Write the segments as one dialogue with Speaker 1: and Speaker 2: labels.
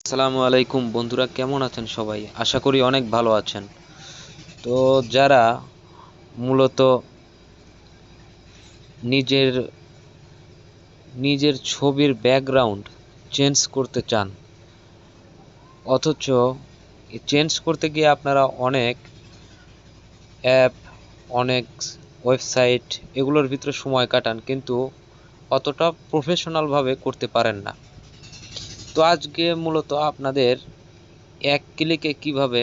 Speaker 1: আসসালামু আলাইকুম বন্ধুরা, কেমন আছেন সবাই? আশা করি অনেক ভালো আছেন। তো যারা মূলত নিজের নিজের ছবির ব্যাকগ্রাউন্ড চেঞ্জ করতে চান, অথচ চেঞ্জ করতে গিয়ে আপনারা অনেক অ্যাপ, অনেক ওয়েবসাইট এগুলোর ভিতরে সময় কাটান, কিন্তু অতটা প্রফেশনালভাবে করতে পারেন না। তো আজকে মূলত আপনাদের এক ক্লিকে কিভাবে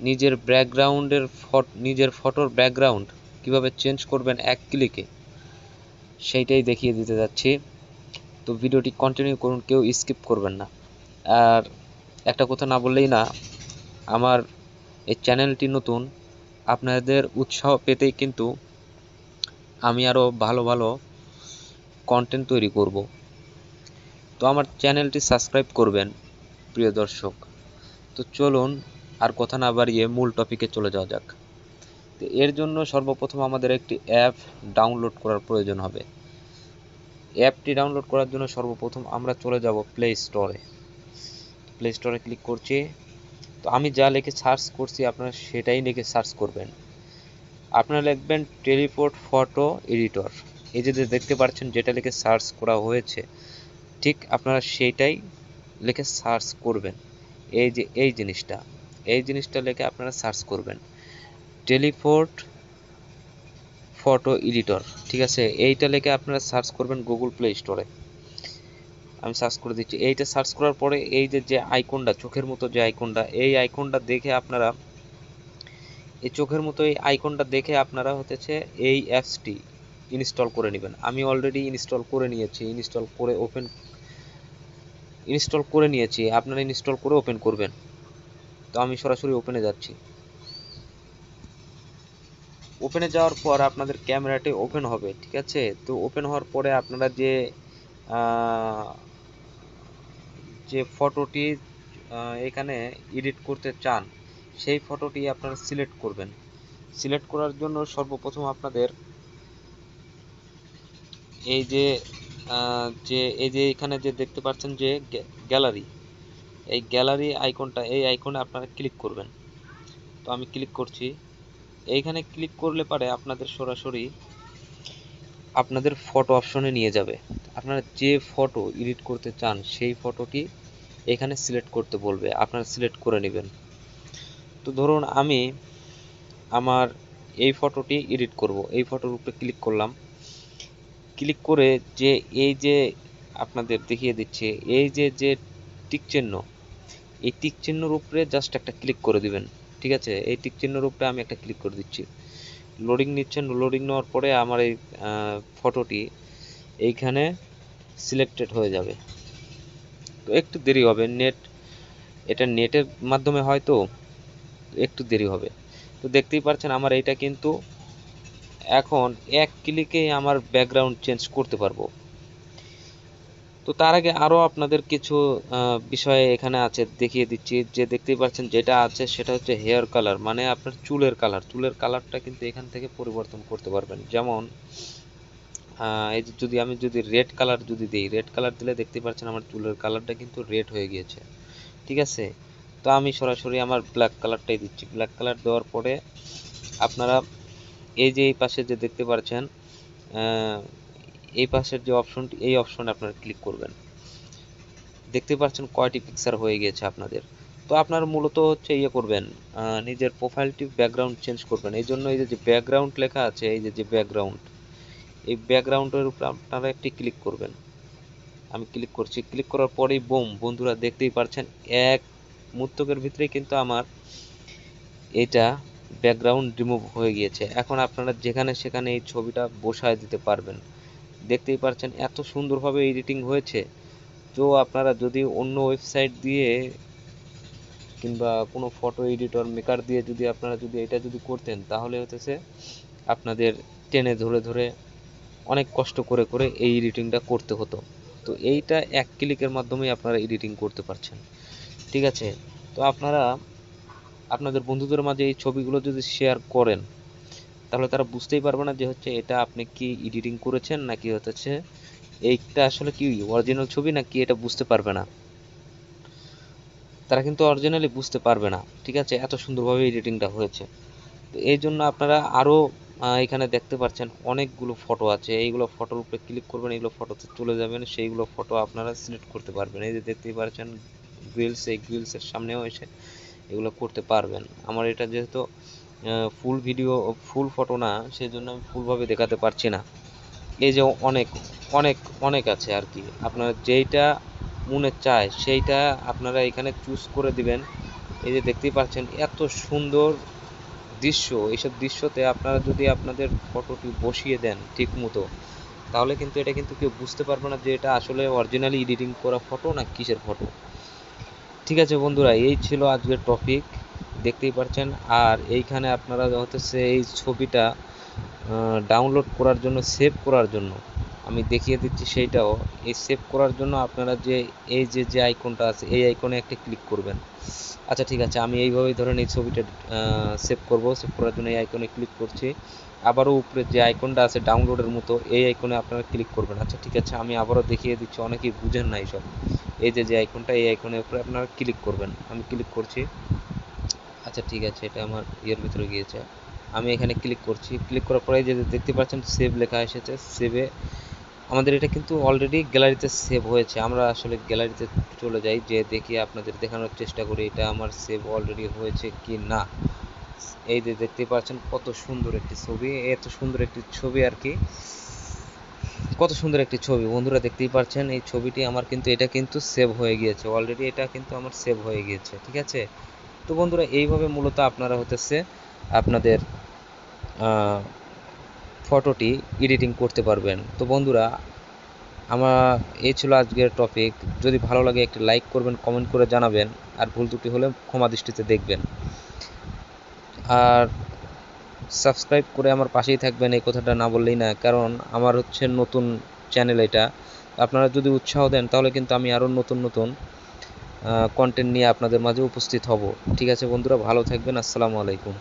Speaker 1: নিজের ফটোর ব্যাকগ্রাউন্ড কিভাবে চেঞ্জ করবেন এক ক্লিকে, সেইটাই দেখিয়ে দিতে যাচ্ছি। তো ভিডিওটি কন্টিনিউ করুন, কেউ স্কিপ করবেন না। আর একটা কথা না বললেই না, আমার এই চ্যানেলটি নতুন, আপনাদের উৎসাহ পেতেই কিন্তু আমি আরও ভালো ভালো কন্টেন্ট তৈরি করব। তো আমার চ্যানেলটি সাবস্ক্রাইব করবেন প্রিয় দর্শক। তো চলুন আর কথা না বাড়িয়ে মূল টপিকে চলে যাওয়া যাক। তো এর জন্য সর্বপ্রথম আমাদের একটি অ্যাপ ডাউনলোড করার প্রয়োজন হবে। অ্যাপটি ডাউনলোড করার জন্য সর্বপ্রথম আমরা চলে যাব প্লে স্টোরে ক্লিক করছি। তো আমি যা লিখে সার্চ করছি আপনারা সেটাই লিখে সার্চ করবেন। আপনারা লিখবেন টেলিপোর্ট ফটো এডিটর। এই যে দেখতে পাচ্ছেন যেটা লিখে সার্চ করা হয়েছে, ঠিক আপনারা সেইটাই লিখে সার্চ করবেন। এই জিনিসটা লিখে আপনারা সার্চ করবেন, টেলিপোর্ট ফটো এডিটর। ঠিক আছে, এইটা লিখে আপনারা সার্চ করবেন গুগল প্লে স্টোরে। আমি সার্চ করে দিচ্ছি। এইটা সার্চ করার পরে এই যে আইকনটা, চোখের মতো যে আইকনটা, এই আইকনটা দেখে আপনারা এই আইকনটা দেখে আপনারা হতেছে এই অ্যাপসটি ইনস্টল করে নেবেন। আমি অলরেডি ইনস্টল করে নিয়েছি, আপনারা ইনস্টল করে ওপেন করবেন। তো আমি সরাসরি ওপেনে যাচ্ছি। ওপেনে যাওয়ার পর আপনাদের ক্যামেরাটি ওপেন হবে। ঠিক আছে, তো ওপেন হওয়ার পরে আপনারা যে ফটোটি এখানে এডিট করতে চান, সেই ফটোটি আপনারা সিলেক্ট করবেন। সিলেক্ট করার জন্য সর্বপ্রথম আপনাদের এই যে এখানে যে দেখতে পাচ্ছেন যে গ্যালারি, এই আইকনে আপনারা ক্লিক করবেন। তো আমি ক্লিক করছি। এইখানে ক্লিক করলে পারে আপনাদের সরাসরি আপনাদের ফটো অপশনে নিয়ে যাবে। আপনারা যে ফটো এডিট করতে চান সেই ফটোটি এখানে সিলেক্ট করতে বলবে, আপনারা সিলেক্ট করে নেবেন। তো ধরুন আমি আমার এই ফটোটি এডিট করব, এই ফটোর উপরে ক্লিক করলাম। ক্লিক করে এই যে আপনাদের দেখিয়ে দিচ্ছে এই যে টিক চিহ্ন, এই টিক চিহ্নের উপরে জাস্ট একটা ক্লিক করে দিবেন। ঠিক আছে, এই টিক চিহ্নের উপরে আমি একটা ক্লিক করে দিচ্ছি। লোডিং নিচ্ছেন, লোডিং নেওয়ার পরে আমার এই ফটোটি এইখানে সিলেক্টেড হয়ে যাবে। তো একটু দেরি হবে, এটা নেটের মাধ্যমে হয়তো একটু দেরি হবে। তো দেখতেই পাচ্ছেন আমার এইটা কিন্তু এখন এক ক্লিকেই আমার ব্যাকগ্রাউন্ড চেঞ্জ করতে পারবো। তো তার আগে আরও আপনাদের কিছু বিষয় এখানে আছে, দেখিয়ে দিচ্ছি। যে দেখতেই পাচ্ছেন যেটা আছে সেটা হচ্ছে হেয়ার কালার, মানে আপনার চুলের কালারটা কিন্তু এখান থেকে পরিবর্তন করতে পারবেন। যেমন এই যে আমি যদি রেড কালার দিই, রেড কালার দিলে দেখতেই পাচ্ছেন আমার চুলের কালারটা কিন্তু রেড হয়ে গিয়েছে। ঠিক আছে, তো আমি সরাসরি আমার ব্ল্যাক কালারটাই দিচ্ছি। ব্ল্যাক কালার দেওয়ার পরে আপনারা এই পাশে যে দেখতে পাচ্ছেন এই পাশের যে অপশনটি, এই অপশনে আপনারা ক্লিক করবেন। দেখতে পাচ্ছেন কয়টি পিকচার হয়ে গিয়েছে আপনাদের। তো আপনারা মূলত হচ্ছে করবেন, নিজের প্রোফাইলটি ব্যাকগ্রাউন্ড চেঞ্জ করবেন। এই জন্য এই যে ব্যাকগ্রাউন্ড লেখা আছে, এই যে ব্যাকগ্রাউন্ড, এই ব্যাকগ্রাউন্ডের উপর আপনারা একটি ক্লিক করবেন। আমি ক্লিক করছি। ক্লিক করার পরেই বুম, বন্ধুরা দেখতেই পাচ্ছেন এক মুহূর্তের ভিতরেই কিন্তু আমার এটা ব্যাকগ্রাউন্ড রিমুভ হয়ে গিয়েছে। এখন আপনারা যেখানে সেখানে এই ছবিটা বসায় দিতে পারবেন। দেখতেই পাচ্ছেন এত সুন্দরভাবে এডিটিং হয়েছে। তো আপনারা যদি অন্য ওয়েবসাইট দিয়ে কিংবা কোনো ফটো এডিটর মেকার দিয়ে আপনারা এটা করতেন, তাহলে হতেছে আপনাদের টেনে ধরে ধরে অনেক কষ্ট করে করে এই এডিটিংটা করতে হতো। তো এইটা এক ক্লিকের মাধ্যমেই আপনারা এডিটিং করতে পারছেন। ঠিক আছে, তো আপনারা আপনাদের বন্ধুদের মাঝে এই ছবিগুলো যদি শেয়ার করেন, তাহলে তারা বুঝতেই পারবে না যে হচ্ছে এটা আপনি কি এডিটিং করেছেন নাকি হচ্ছে এইটা আসলে কি অরিজিনাল ছবি নাকি, এটা বুঝতে পারবে না। তারা কিন্তু অরিজিনালি বুঝতে পারবে না, ঠিক আছে, এত সুন্দরভাবে এডিটিংটা হয়েছে। তো এই জন্য আপনারা আরও এখানে দেখতে পাচ্ছেন অনেকগুলো ফটো আছে, এইগুলো ফটোর উপরে ক্লিক করবেন, এইগুলো ফটোতে চলে যাবেন, সেইগুলো ফটো আপনারা সিলেক্ট করতে পারবেন। এই যে দেখতেই পাচ্ছেন গ্রিলস, এই গ্রিলসের সামনেও এসে এগুলো করতে পারবেন। আমার এটা যেহেতু ফুল ভিডিও, ফুল ফটো না, সেই জন্য আমি ফুলভাবে দেখাতে পারছি না। এই যে অনেক অনেক অনেক আছে আর কি, আপনারা যেইটা মনে চায় সেইটা আপনারা এখানে চুজ করে দিবেন। এই যে দেখতেই পাচ্ছেন এত সুন্দর দৃশ্য, এইসব দৃশ্যতে আপনারা যদি আপনাদের ফটোটি বসিয়ে দেন ঠিক মতো, তাহলে কিন্তু এটা কিন্তু কেউ বুঝতে পারবে না যে এটা আসলে অরিজিনালি এডিটিং করা ফটো না কিসের ফটো। ঠিক আছে বন্ধুরা, এই ছিল আজকের টপিক, দেখতেই পাচ্ছেন। আর এইখানে আপনারা হচ্ছে এই ছবিটা ডাউনলোড করার জন্য, সেভ করার জন্য আমি দেখিয়ে দিচ্ছি সেইটাও। এই সেভ করার জন্য আপনারা যে এই যে আইকনটা আছে, এই আইকনে একটা ক্লিক করবেন। আচ্ছা ঠিক আছে, আমি এইভাবেই ধরেন এই ছবিটা সেভ করব। সেভ করার জন্য এই আইকনে ক্লিক করছি। আবারও উপরে যে আইকনটা আছে ডাউনলোডের মতো, এই আইকনে আপনারা ক্লিক করবেন। আচ্ছা ঠিক আছে, আমি আবারও দেখিয়ে দিচ্ছি, অনেকেই বুঝেন না এইসব। এই যে আইকনটা, এই আইকনের উপরে আপনারা ক্লিক করবেন। আমি ক্লিক করছি। আচ্ছা ঠিক আছে, এটা আমার ইয়ের ভিতরে গিয়েছে। আমি এখানে ক্লিক করছি। ক্লিক করার পরে যে দেখতে পাচ্ছেন সেভ লেখা এসেছে। সেভে আমাদের এটা কিন্তু অলরেডি গ্যালারিতে সেভ হয়েছে। আমরা আসলে গ্যালারিতে চলে যাই, যে দেখি আপনাদের দেখানোর চেষ্টা করি এটা আমার সেভ অলরেডি হয়েছে কি না। এই যে দেখতে পাচ্ছেন কত সুন্দর একটি ছবি, এত সুন্দর একটি ছবি আর কি, কত সুন্দর একটি ছবি বন্ধুরা, দেখতেই পাচ্ছেন এই ছবিটি আমার কিন্তু, এটা কিন্তু সেভ হয়ে গিয়েছে অলরেডি, এটা কিন্তু আমার সেভ হয়ে গিয়েছে, ঠিক আছে। তো বন্ধুরা এইভাবে মূলত আপনারা হতেছে আপনাদের ফটোটি এডিটিং করতে পারবেন। তো বন্ধুরা আমার এই ছিল আজকের টপিক। যদি ভালো লাগে একটি লাইক করবেন, কমেন্ট করে জানাবেন, আর ভুল ত্রুটি হলে ক্ষমা দৃষ্টিতে দেখবেন। আর সাবস্ক্রাইব করে আমার পাশেই থাকবেন, এই কথাটা না বললেই না, কারণ আমার হচ্ছে নতুন চ্যানেল এটা। আপনারা যদি উৎসাহ দেন তাহলে কিন্তু আমি আরও নতুন নতুন কন্টেন্ট নিয়ে আপনাদের মাঝে উপস্থিত হব। ঠিক আছে বন্ধুরা, ভালো থাকবেন। আসসালামু আলাইকুম।